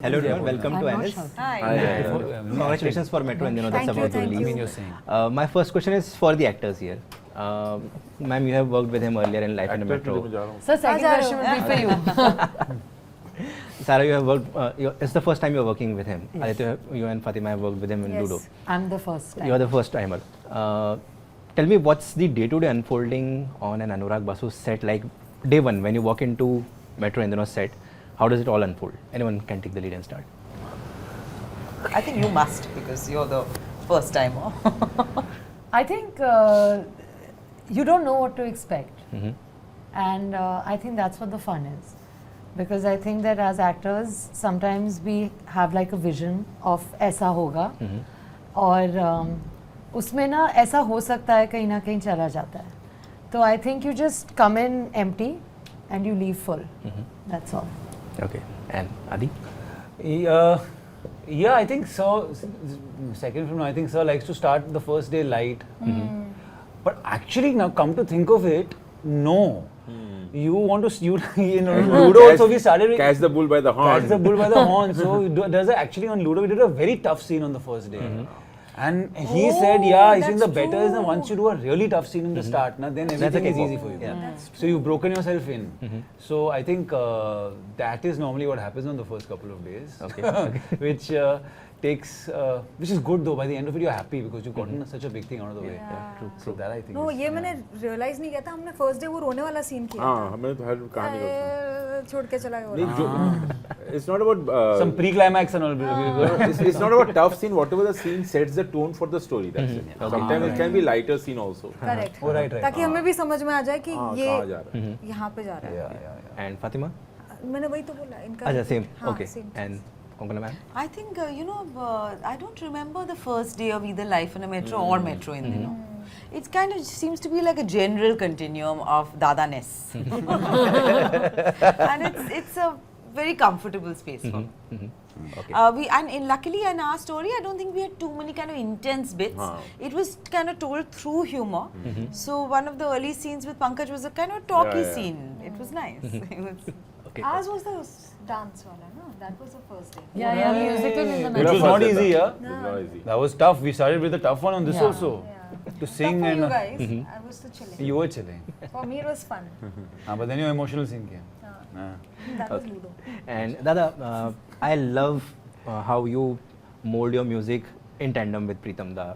Hello everyone, welcome to I'm not Anis. shouting. Hi. Congratulations for Metro Indian, that's Thank you, about to thank release. you. you're saying. My first question is for the actors here. Ma'am, you have worked with him earlier in Life in a Metro. Sir, second question will be for you. Sarah, you have worked, it's the first time you're working with him. Aditya, you and Fatima have worked with him in Yes. Ludo. I'm the first time. You are the first timer. Tell me, what's the day-to-day unfolding on an Anurag Basu set, like day one, when you walk into Metro Indian set, how does it all unfold? Anyone can take the lead and start. I think you must because you're the first timer. I think you don't know what to expect. And I think that's what the fun is. Because I think that as actors, sometimes we have like a vision of ऐसा होगा और उसमें ना ऐसा हो सकता है कहीं ना कहीं चला जाता है. तो I think you just come in empty and you leave full. That's all. Okay. And Adi? Yeah, I think so. Second film, I think Sir likes to start the first day light. But actually, now come to think of it, no. You want to, Ludo also we started with Catch the bull by the horn. Catch the bull by the horn. So there's actually on Ludo we did a very tough scene on the first day. And he said, yeah, I think the better is that once you do a really tough scene in the start, then everything is easy for you. Yeah. So you've broken yourself in. So I think that is normally what happens on the first couple of days. Okay. Which takes, which is good though. By the end of it, you're happy because you've gotten such a big thing out of the way. True. So that I think. No is, ये मैंने realise नहीं किया था हमने first day वो रोने वाला scene किया हाँ हमें तो हर कहानी छोड़ के चला गया नहीं जो it's not about some pre-climax and all. it's not about tough scene. Whatever the scene sets the tone for the story. That's it. Sometimes it can be lighter scene also. Correct Oh, right. ताकि हमें भी समझ में आ जाए कि हाँ ये कहाँ जा रहा है? यहाँ पे जा रहा है Yeah. And Fatima? मैंने वही तो बोला इनका Acha, same. हाँ, Okay. same. And Konkona ma'am? I think, I don't remember the first day of either Life in a Metro or Metro in It kind of seems to be like a general continuum of Dada-ness. And it's a very comfortable space for me. Okay. Luckily in our story, I don't think we had too many kind of intense bits. It was kind of told through humor. So one of the early scenes with Pankaj was a kind of talky Yeah. scene. It was nice. It was, Okay. Ours was the dance वाला ना that was the first day Yeah, musical in the It was not easy, yeah. It's not easy. That was tough. We started with a tough one on this Yeah. also. To Tough sing for and you guys I was still chilling you were chilling. for me it was fun But then your emotional scene came. that was Ludo And Dada, I love how you mold your music in tandem with Pritam Da.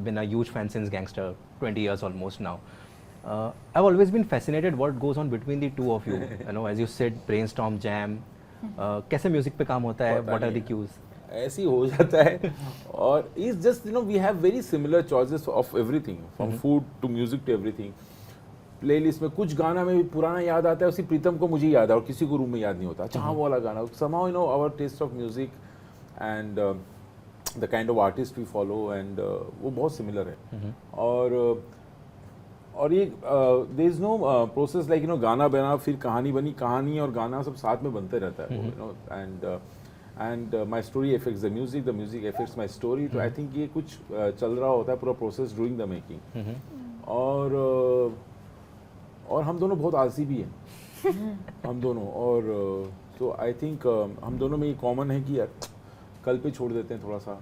Been a huge fan since Gangster, 20 years almost now. I've always been fascinated what goes on between the two of you. You know, as you said, brainstorm, jam. कैसे music पे काम होता है? पता What are नहीं the cues? ऐसे ही हो जाता है और it's just we have very similar choices of everything from food to music to everything. Playlist में कुछ गाना में भी पुराना याद आता है उसी प्रीतम को मुझे याद है और किसी को रूम में याद नहीं होता अच्छा हाँ वो वाला गाना somehow our taste of music and the kind of artist we follow and वो बहुत सिमिलर है और ये there is no process like गाना बना फिर कहानी बनी कहानी और गाना सब साथ में बनते रहता है and my story affects the music affects my story तो I think ये कुछ चल रहा होता है पूरा process during the making और हम दोनों बहुत आलसी भी हैं हम दोनों और तो आई थिंक हम दोनों में ये कॉमन है कि यार कल पे छोड़ देते हैं थोड़ा सा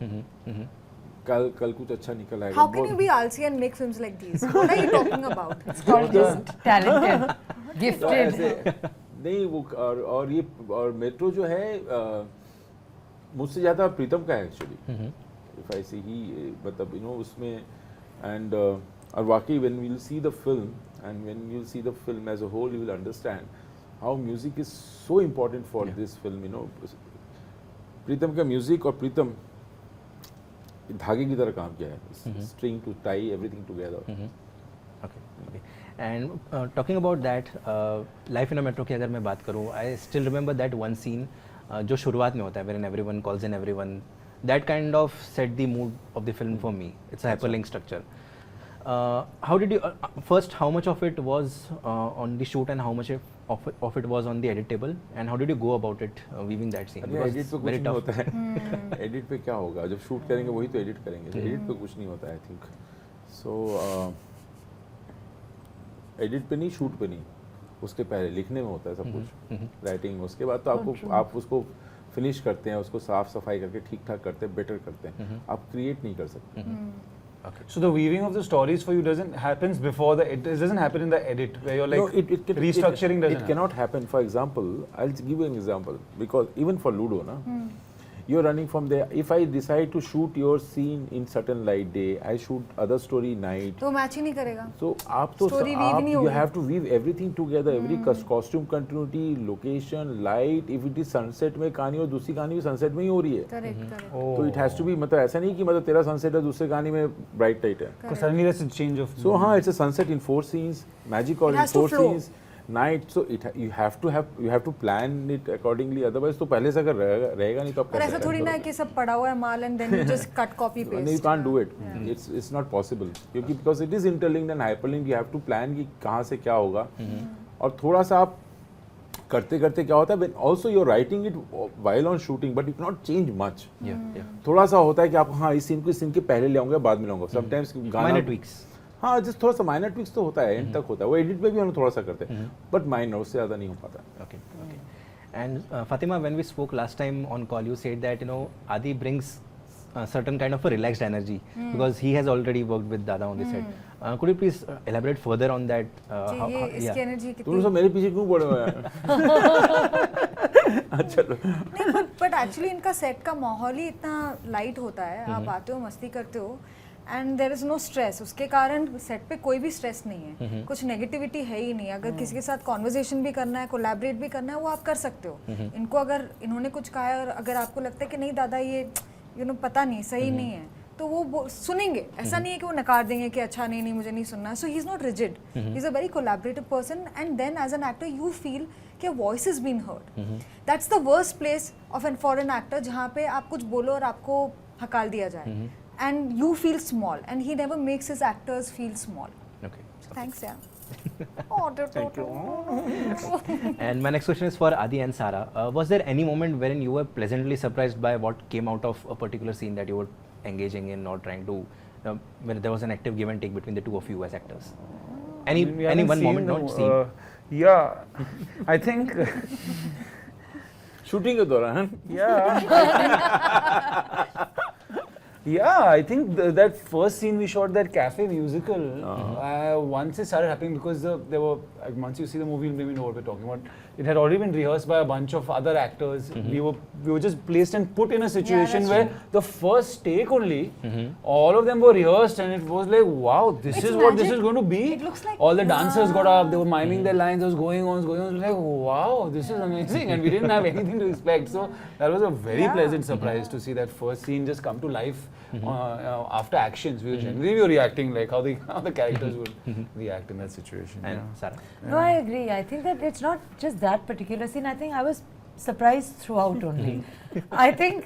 कल कुछ अच्छा निकल आएगा how can you be आलसी and make films like these what are you talking about It's called just talented, तो gifted. ऐसे नहीं वो और ये और मेट्रो जो है मुझसे ज़्यादा प्रीतम का है एक्चुअली इफ आई सी ही मतलब उसमें एंड और वाकई when we will see the film and when you see the film as a whole you will understand how music is so important for this film प्रीतम का म्यूजिक और प्रीतम धागे की तरह काम किया है string to tie everything together Okay. And talking about that, Life in a Metro की अगर मैं बात करूँ, I still remember that one scene जो शुरुआत में होता है when everyone calls in everyone. That kind of set the mood of the film for me. It's a hyperlink structure. How did you first? How much of it was on the shoot, and how much of it was on the edit table? And how did you go about it weaving that scene? अरे Because edit पे it's कुछ very नहीं tough. होता है edit पे क्या होगा जब शूट करेंगे वही तो एडिट करेंगे एडिट पे कुछ नहीं होता है आई थिंक सो एडिट पे नहीं शूट पे नहीं उसके पहले लिखने में होता है सब कुछ राइटिंग में उसके बाद तो आपको आप उसको फिनिश करते हैं, उसको साफ सफाई करके ठीक ठाक करते हैं, बेटर करते हैं, आप क्रिएट नहीं कर सकते. So the weaving of the stories for you doesn't happens before the it doesn't happen in the edit where you're like restructuring doesn't it cannot happen. For example, I'll give you an example, because even for Ludo, na, you're running from there. If I decide to shoot your scene in certain light day, I shoot other story night. तो match ही नहीं करेगा. So आप तो Story weave नहीं you होगी. have to weave everything together. Every costume continuity, location, light. If it is sunset में कहानी और दूसरी कहानी भी sunset में ही हो रही है. Correct, correct. तो it has to be, मतलब ऐसा नहीं कि मतलब तेरा sunset है दूसरे कहानी में bright light है. because suddenly there's a change of So हाँ, it's a sunset in 4 scenes, magic or It in has to 4 flow. scenes, night. So you have to plan it accordingly. Otherwise तो पहले से अगर रहेगा नहीं तो आप और कैसे ऐसा थोड़ी ना है कि सब पड़ा हुआ है माल and then you just cut copy No, you paste. can't do it. It's not possible. क्योंकि because it is interlinked and hyperlinked, you have to plan कि कहाँ से क्या होगा. और थोड़ा सा आप करते करते क्या होता है, when also you're writing it while on shooting, but you cannot change much. थोड़ा सा होता है कि आप हाँ इस सीन को इस सीन के पहले ले आऊंगा बाद में लाऊंगा. Sometimes गाना Minor tweaks. हाँ जस्ट थोड़ा सा माइनर ट्विक्स तो होता है, एंड तक होता है वो, एडिट में भी हम थोड़ा सा करते हैं, बट माइनर, उससे ज़्यादा नहीं हो पाता. Okay, okay. And Fatima, when we spoke last time on call, you said that Adi brings a certain kind of a relaxed energy because he has already worked with Dada on the set. Could you please elaborate further on that? जी, ये इसकी energy तुम कितनी सब मेरे पीछे क्यों पड़े हुए हैं? चलो. नहीं, बट एक्चुअली इनका सेट का माहौल ही इतना लाइट होता है. आप आते हो, मस्ती करते हो and there is no stress. उसके कारण सेट पे कोई भी स्ट्रेस नहीं है, कुछ नेगेटिविटी है ही नहीं. अगर किसी के साथ कॉन्वर्जेशन भी करना है, कोलैबोरेट भी करना है, वो आप कर सकते हो. इनको अगर इन्होंने कुछ कहा है और अगर आपको लगता है कि नहीं दादा ये पता नहीं सही नहीं है, तो वो सुनेंगे. ऐसा नहीं है कि वो नकार देंगे कि अच्छा नहीं मुझे नहीं सुनना. So he is not rigid, he is a very collaborative person. And then as an actor you feel कि voice is been heard. That's the worst place of an for an actor, जहाँ पे आप कुछ बोलो और आपको हकाल दिया जाए. And you feel small, and he never makes his actors feel small. Okay. Thanks, yeah. Oh, Thank you. And my next question is for Adi and Sara. Was there any moment wherein you were pleasantly surprised by what came out of a particular scene that you were engaging in or trying to, when there was an active give and take between the two of you as actors? Any We haven't one seen moment, the- not seen? Yeah, I think. Shooting के दौरान Yeah, I think that first scene we shot, that cafe musical, once it started happening, because there were, once you see the movie, you'll maybe know what we're talking about. It had already been rehearsed by a bunch of other actors. We were just placed and put in a situation that's where the first take only, all of them were rehearsed, and it was like, wow, this It's is what this magic. is going to be. It looks like- all the dancers got up, they were miming their lines, it was going on, it was like, wow, this is amazing, and we didn't have anything to expect. So that was a very pleasant surprise to see that first scene just come to life after actions. We were reacting like how the characters would react in that situation. And Sara? No, I agree. I think that it's not just that particular scene. I think I was surprised throughout only. I think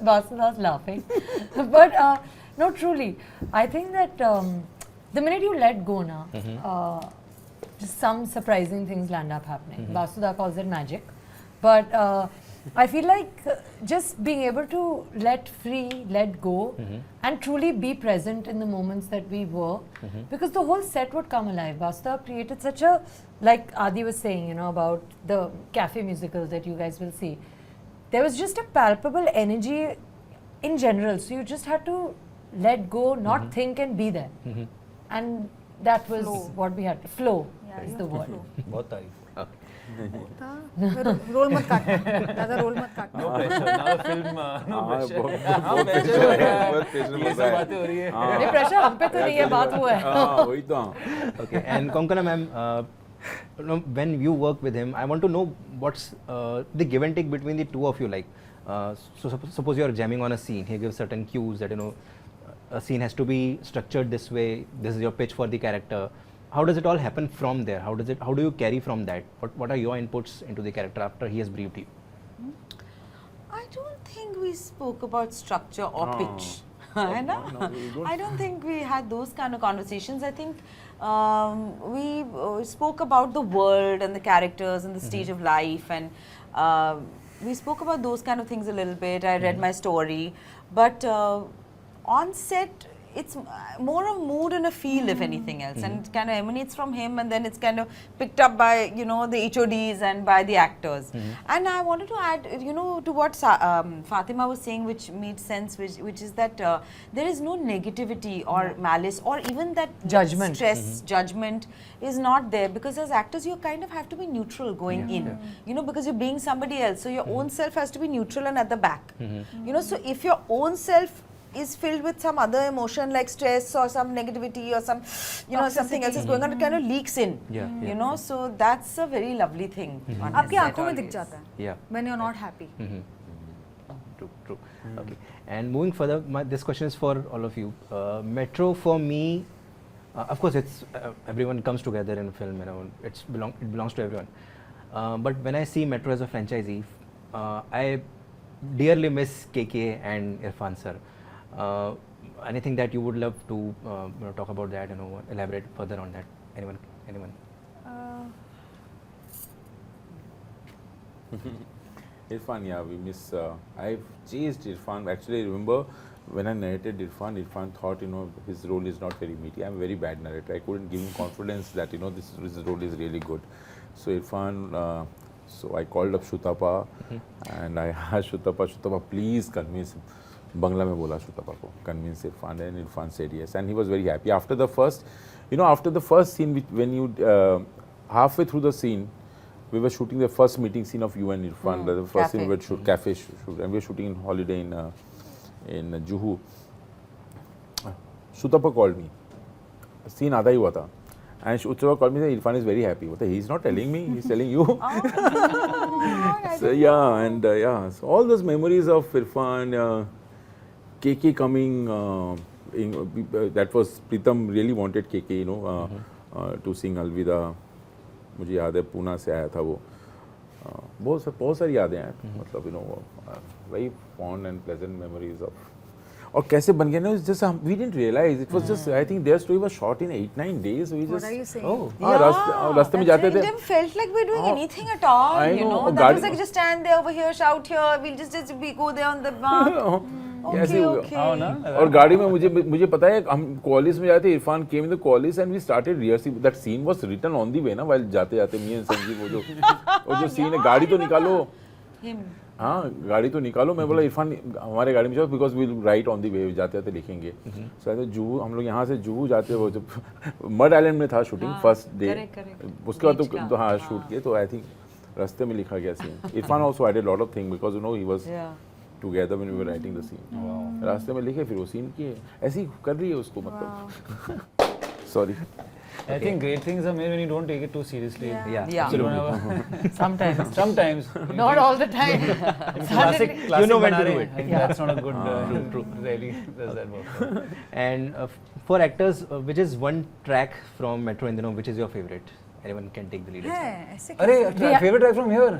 Vasuda's laughing, but no, truly, I think that the minute you let go now, just some surprising things land up happening. Vasuda calls it magic, but I feel like just being able to let free, let go, and truly be present in the moments that we were, because the whole set would come alive. Vasuda created such a, like Adi was saying, about the cafe musicals that you guys will see. There was just a palpable energy in general, so you just had to let go, not think, and be there. And that was what we had to flow. Yeah, is you the have to word. flow. बहुत तारीफ. Role मत काटना, दादा role मत काटना. No pressure. Now the film, no हाँ, pressure. बहुत pressure हो रहा है. बहुत pressure ये होता सब है. बातें हो रही है. नहीं, pressure हम पे तो नहीं है, बात वो है. हाँ, वही तो. हाँ. Okay, and Konkona ma'am, when you work with him, I want to know what's the give and take between the two of you. Like, so suppose you are jamming on a scene, he gives certain cues that a scene has to be structured this way. This is your pitch for the character. How does it all happen from there? How do you carry from that? What are your inputs into the character after he has briefed you? I don't think we spoke about structure or No. pitch. I know. No, we don't. I don't think we had those kind of conversations. I think we spoke about the world and the characters and the stage of life, and we spoke about those kind of things a little bit. I read my story, but on set it's more a mood and a feel, if anything else, and it kind of emanates from him, and then it's kind of picked up by, you know, the HODs and by the actors. And I wanted to add, you know, to what Fatima was saying, which made sense, which is that there is no negativity or malice or even that Judgment. stress, judgment is not there, because as actors you kind of have to be neutral going in, you know, because you're being somebody else, so your own self has to be neutral and at the back, you know. So if your own self is filled with some other emotion like stress or some negativity or some, you know, something else is going on, it kind of leaks in, you know. So that's a very lovely thing. on his आपकी set आंखों में दिख always. जाता है Yeah. when you're not happy. True. Okay. And moving further, this question is for all of you. Metro for me, of course, it's everyone comes together in a film. You know, it belongs to everyone. But when I see Metro as a franchisee, I dearly miss KK and Irfan sir. Anything that you would love to talk about that? You know, elaborate further on that. Anyone? Irfan, yeah, we miss. I've chased Irfan. Actually, I remember when I narrated Irfan, Irfan thought, you know, his role is not very meaty. I'm a very bad narrator. I couldn't give him confidence that, you know, this role is really good. So Irfan, so I called up Shutapa and I asked Shutapa, please convince him. Bangla mein bola Shutapa ko, convince Irfan, and Irfan said yes. And he was very happy. After the first scene, when you, halfway through the scene, we were shooting the first meeting scene of you and Irfan. The first scene we were shoot cafe shoot, and we were shooting in Holiday in Juhu. Shutapa called me. Scene आधा ही हुआ था. And Shutapa called me and said, Irfan is very happy. He's not telling me, he's telling you. So yeah, and yeah, so all those memories of Irfan, KK coming, that was Pritam really wanted KK, you know, to sing Alvida. मुझे याद है पूना से आया था वो. बहुत सारी यादें हैं, मतलब, you know, very fond and pleasant memories of. और कैसे बन गया ना, just we didn't realize it was just, I think their story was shot in 8-9 days. We What just, are you saying? Oh. रास्ते में जाते It थे. never felt like we're doing anything at all, I you know, know. That was like just stand there over here, shout here, we'll just we go there on the mark. ऐसे हो गया. Okay. हाँ ना. और गाड़ी में मुझे पता है, हम कॉलेज में जाते, Irfan came in the college and we started rehearsing. That scene was written on the way ना, व्हाइल जाते मी एंड संजीव, वो जो सीन है, गाड़ी तो निकालो. Him. हाँ, गाड़ी तो निकालो. मैं बोला इरफान हमारे गाड़ी में जाओ, because we write on the way, जाते लिखेंगे. सो आई जुहू, हम लोग यहाँ से जुहू जाते, वो जब मड आइलैंड में था शूटिंग फर्स्ट डे, उसके बाद तो हाँ शूट किए. तो आई थिंक रास्ते में लिखा गया scene. Irfan also I did lot of thing because you know he was together when we were writing the scene. रास्ते में लिखे, फिर वो सीन किए. ऐसे ही कर रही है उसको, मतलब. Sorry. I think great things are made when you don't take it too seriously. Yeah. You don't have Sometimes. sometimes. Not all the time. Classic You know when to bana do rahe, it. I think that's not a good, true. Really, does that work? And for actors, which is one track from Metro Indino which is your favorite? Anyone can take the lead. है ऐसे अरे Yeah. favorite track from here.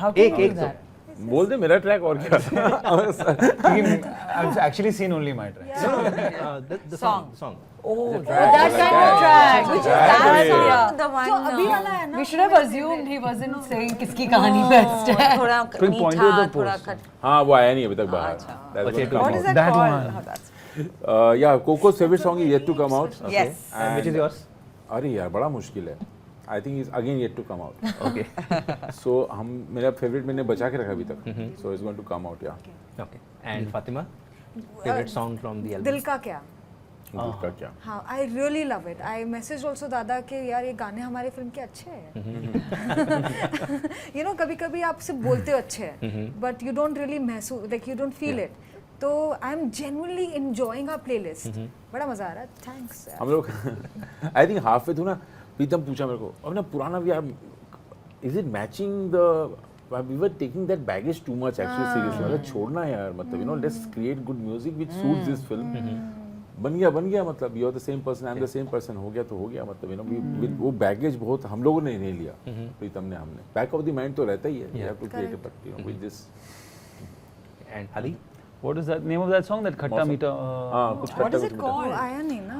How can you do एक that? बोल दे मेरा track और क्या. I've actually seen only my track. The song. Oh, that kind of track. Which is that that way. song, the one. जो अभी वाला है ना, We should have assumed he wasn't saying किसकी कहानी best है. थोड़ा Quick point to the मीठा, थोड़ा post. खट. हाँ, वो आया नहीं अभी तक बाहर. अच्छा. That's Okay, gonna come What is out. that That called? one. Oh, that's. Yeah, Coco's favorite song is yet to come out. Yes. And which is yours? अरे यार बड़ा मुश्किल है. I think it's again yet to come out. Okay. So मेरा favorite मैंने बचा के रखा अभी तक. So it's going to come out, yeah. Okay. And Fatima, favorite song from the album? दिल का क्या. दिल का क्या. हाँ, I really love it. I messaged also दादा कि यार ये गाने हमारे फिल्म के अच्छे हैं. You know, कभी-कभी आप सिर्फ बोलते हो अच्छे हैं, but you don't really महसूस, like you don't feel it. तो I'm genuinely enjoying our playlist. बड़ा मजा आ रहा है. Thanks. हम लोग I think halfway through ना प्रीतम पूछा मेरे को, अब ना पुराना भी यार, is it matching the, we were taking that baggage too much actually seriously. मतलब छोड़ना है यार, मतलब you know, let's create good music which suits this film. बन गया, मतलब you're the same person, I'm the same person, हो गया तो हो गया, मतलब you know, वो baggage बहुत हम लोगों ने नहीं लिया. प्रीतम ने, हमने back of the mind तो रहता ही है. You have to create a, but you know, with this. And Ali? What is that name of that song? That Khatta मौसम। Meeta. हाँ कुछ What खट्टा is कुछ it मीठा। called? आया नहीं ना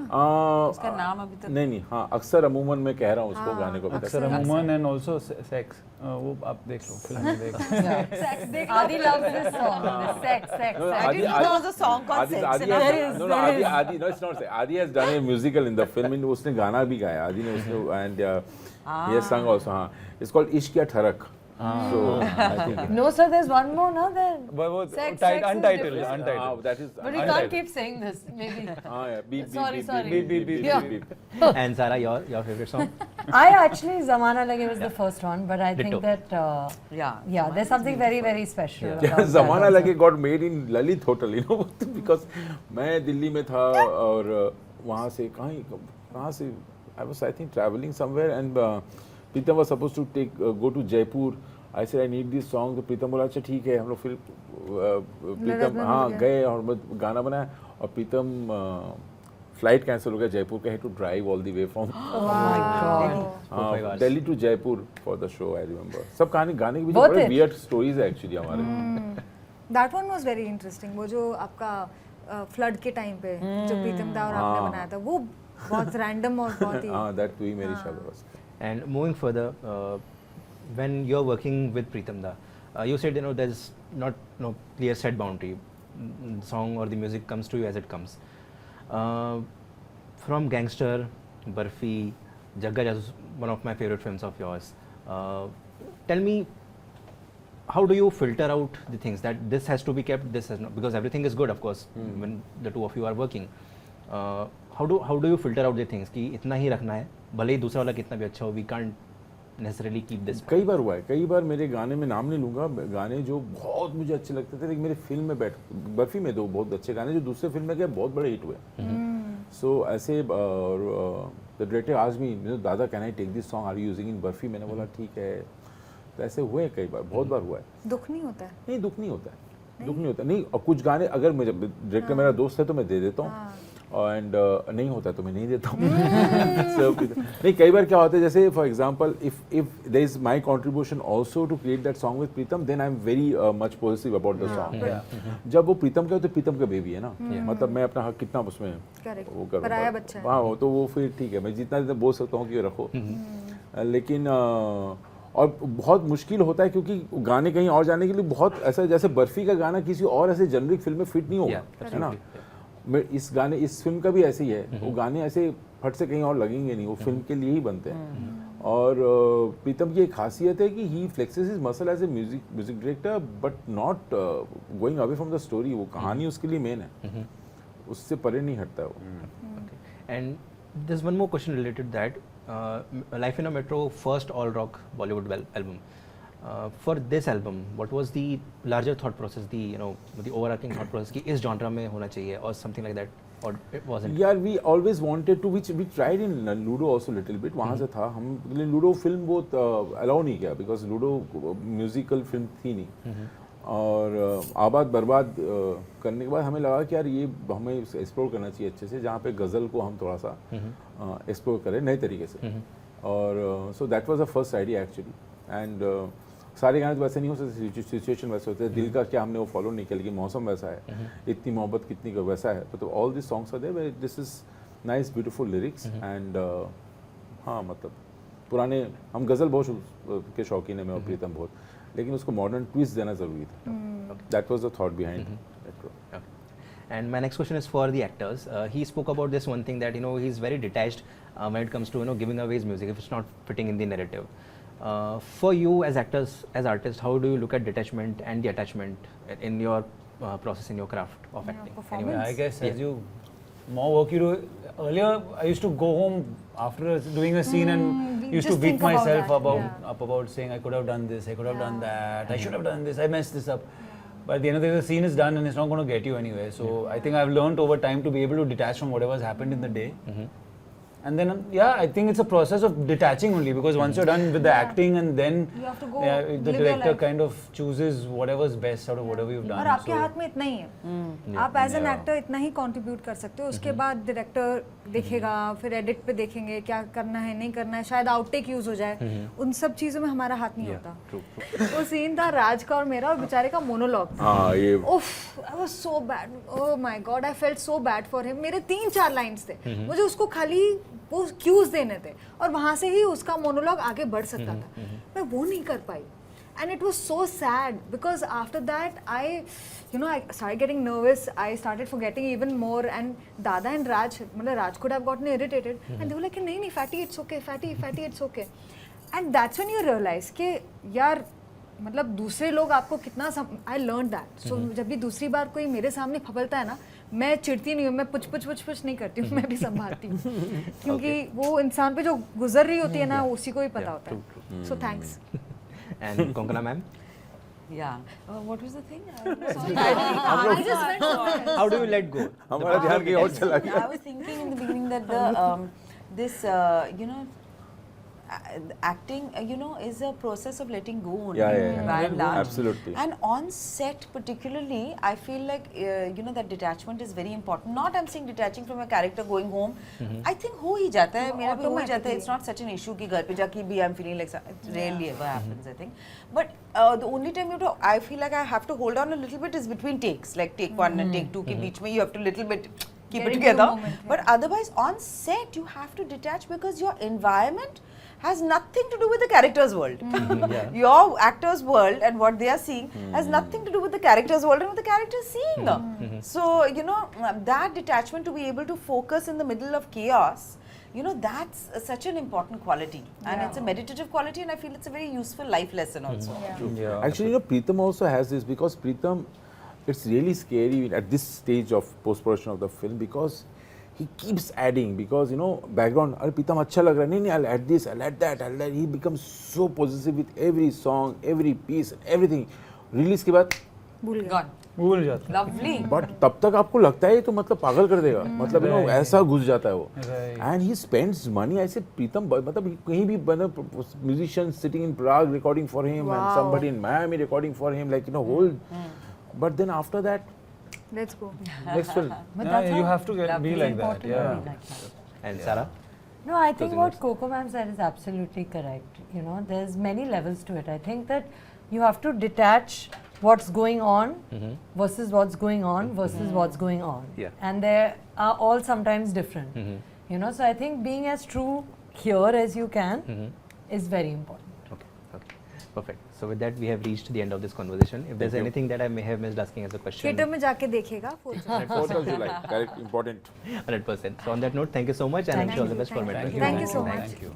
उसका नाम अभी तक नहीं हाँ अक्सर अमूमन मैं कह रहा हूँ उसको गाने को अभी तक। अक्सर अमूमन and also sex. वो आप देख लो फिल्म में देख लो. Adi loves this song. The sex, sex, No, sex. I didn't know there was a song called Adi- Sex Adi in has- Adi. no, Adi, no, it's not Sex. Adi has done a musical in the film. In उसने गाना भी गाया. Adi ने उसने and he has sung also. हाँ, it's called Ishq Ya Tharak. So I think. No, sir, there's one more, no? Then. But वो Sex, tit- sex is untitled, different. untitled. That is. But we can't keep saying this, maybe. हाँ yeah. Beep, beep, Sorry, beep, sorry. beep, beep, beep, Yeah. beep, beep. And Sarah, your favorite song? I actually, Zamana Lage was the first one, but I Ditto. think that, Yeah. there's something very, very special. Yeah. about Yeah, that ज़माना also. लगे got made in Lalit Hotel, you know, because मैं दिल्ली में था और वहाँ से कहाँ से I was I think traveling somewhere and Pritam was supposed to go to Jaipur. I said I need this song. तो प्रीतम बोला अच्छा ठीक है हम लोग फिर प्रीतम हाँ गए और गाना बनाया और प्रीतम फ्लाइट कैंसिल हो गया जयपुर का to drive all the way from Delhi to Jaipur for the show I remember सब गाने के पीछे बड़े वियर्ड स्टोरीज है एक्चुअली हमारे that one was very interesting वो जो आपका फ्लड के टाइम पे जो प्रीतम दा और आपने बनाया था वो बहुत रैंडम और बहुत ही हाँ दैट तू ही मेरी शाबाश And moving further, when you're working with Pritam Da, you said there's not no clear set boundary. Song or the music comes to you as it comes. From Gangster, Barfi, Jagga is one of my favorite films of yours. Tell me, how do you filter out the things that this has to be kept, this has not, because everything is good of course when the two of you are working. How do you filter out the things कि इतना ही रखना है भले ही दूसरा वाला कितना भी अच्छा हो we can't necessarily keep this. कई बार हुआ है कई बार मेरे गाने में नाम नहीं लूँगा गाने जो बहुत मुझे अच्छे लगते थे लेकिन मेरे फिल्म में बर्फी में दो बहुत अच्छे गाने जो दूसरे फिल्म में गए बहुत बड़े हिट हुए सो ऐसे द डायरेक्टर आज me Dada can I take this song are you using in Barfi मैंने बोला ठीक है तो ऐसे हुए कई बार बहुत बार हुआ है दुख नहीं होता है नहीं दुख नहीं होता है दुख नहीं होता नहीं और कुछ गाने अगर मुझे डायरेक्टर मेरा दोस्त है तो मैं दे देता हूँ एंड नहीं होता तो मैं नहीं देता हूँ नहीं कई बार क्या होता है जैसे for example if there is my contribution also to create that song with Pritam then I am very much positive about the song जब वो प्रीतम का तो प्रीतम का बेबी है ना मतलब मैं अपना हक कितना उसमें वो कर पराया बच्चा है। हाँ तो वो फिर ठीक है मैं जितना बोल सकता हूँ कि रखो लेकिन और बहुत मुश्किल होता है क्योंकि गाने कहीं और जाने के लिए बहुत ऐसा जैसे बर्फी का गाना किसी और ऐसे जनरिक फिल्म में फिट नहीं होगा है ना मैं इस फिल्म का भी ऐसे ही है वो गाने ऐसे फट से कहीं और लगेंगे नहीं वो फिल्म के लिए ही बनते हैं और प्रीतम की एक खासियत है कि he flexes his muscle as a music director but not going away from the story वो कहानी उसके लिए मेन है उससे परे नहीं हटता वो And there's one more question related to that. Life in a Metro, first all rock Bollywood album. For this album, what was the larger thought process, the overarching thought process कि इस genre में होना चाहिए or something like that, or it wasn't? Yeah, we always wanted to, which we tried in Ludo also little bit. वहाँ से था हम Ludo film बहुत allow नहीं किया because Ludo musical film थी नहीं और आबाद बर्बाद करने के बाद हमें लगा कि यार ये हमें एक्सप्लोर करना चाहिए अच्छे से जहाँ पे गज़ल को हम थोड़ा सा एक्सप्लोर करें नए तरीके से और so that was the first idea actually and सारे गाने तो वैसे नहीं हो सकते सिचुएशन वैसे होते हैं दिल का क्या हमने वो फॉलो नहीं किया लेकिन मौसम वैसा है इतनी मोहब्बत कितनी का वैसा है तो all this songs are there this is nice beautiful lyrics and हाँ मतलब पुराने हम गज़ल बहुत के शौकीन है मैं और प्रीतम बहुत लेकिन उसको मॉडर्न ट्विस्ट देना ज़रूरी था that was the thought behind metro And my next question is for the actors. He spoke about this one thing that he's very detached when it comes to giving away his music if it's not fitting in the narrative. For you as actors, as artists, how do you look at detachment and the attachment in your process, in your craft of acting? performance. I guess as you more work you do. Earlier, I used to go home after doing a scene and used to just beat think about myself that, up about saying I could have done this, I could have done that, I should have done this, I messed this up. But at the end of the day, the scene is done and it's not going to get you anywhere. So I think I've learned over time to be able to detach from whatever has happened in the day And then, I think it's a process of detaching only, because once you're done with the acting, and then You have to go the live your director life. kind of chooses whatever's best out of whatever you've done. और आपके हाथ में इतना ही है, आप as an actor इतना ही contribute कर सकते हो, उसके बाद डायरेक्टर देखेगा, फिर एडिट पे देखेंगे क्या करना है नहीं करना है, शायद आउटटेक यूज हो जाए, उन सब चीज़ों में हमारा हाथ नहीं होता। वो सीन था राज का और मेरा और बेचारे का मोनोलॉग था, हाँ ये उफ I was so bad, oh my God I felt so bad for him. मेरे 3-4 लाइंस थे, मुझे उसको खाली वो क्यूज देने थे और वहां से ही उसका मोनोलॉग आगे बढ़ सकता था, मैं वो नहीं कर पाई। And it was so sad because after that I started getting nervous. I started forgetting even more. And Dada and Raj, मतलब Raj could have gotten irritated, and they were like, नहीं Fatty, it's okay, Fatty, it's okay. And that's when you realize कि यार मतलब दूसरे लोग आपको कितना I learned that. So जब भी दूसरी बार कोई मेरे सामने फपलता है ना, मैं चिढ़ती नहीं हूँ, मैं पुछ नहीं करती हूँ, मैं भी संभालती हूँ क्योंकि वो इंसान पे जो गुजर रही होती है ना उसी को ही पता होता है। So thanks. And Konkona ma'am, Yeah. What was the thing? I just went somewhere else. how do you let go? हमारा ध्यान कहीं और चला गया। I was thinking in the beginning that the this acting is a process of letting go only, Yeah. by and large. Absolutely. And on set particularly, I feel like that detachment is very important. Not I'm saying detaching from a character going home. I think हो ही जाता है, मेरा भी हो ही जाता है. It's not such an issue कि घर पे जाके भी I'm feeling like it rarely ever happens, I think. But the only time I feel like I have to hold on a little bit is between takes, like take 1 and take 2 के बीच में you have to little bit keep Get it into the together. moment, But otherwise on set you have to detach because your environment has nothing to do with the character's world. Your actor's world and what they are seeing has nothing to do with the character's world and what the character is seeing. So, that detachment to be able to focus in the middle of chaos, that's such an important quality. And it's a meditative quality, and I feel it's a very useful life lesson also. Yeah. Actually, Preetham also has this because Preetham, it's really scary at this stage of post-production of the film because he keeps adding because background. अरे Preetham अच्छा लग रहा है, नहीं I'll add this, I'll add that, I'll add. He becomes so possessive with every song, every piece, everything. Release के बाद Gone. भूल जाता है। Lovely. बट तब तक आपको लगता है तो मतलब पागल कर देगा, मतलब ऐसा घुस जाता है वो। एंड ही स्पेंड्स मनी ऐसे प्रीतम मतलब कहीं भी musician sitting in Prague recording for him and somebody in Miami recording for him like whole, but then after that Let's go. next film. But Yeah, that's you how have to be lovely, like that. important to Yeah. be like that. And Sarah? No, I think Closing what words. Coco ma'am said is absolutely correct. There's many levels to it. I think that you have to detach what's going on versus what's going on versus what's going on. Yeah. And they are all sometimes different. So I think being as true here as you can is very important. Okay, perfect. So with that, we have reached the end of this conversation. If there's anything that I may have missed asking as a question, theatre में जाके देखिएगा 4th of July, correct, important. 100%. So on that note, thank you so much, and I wish you all the best for Metro. Thank you so much. Thank you.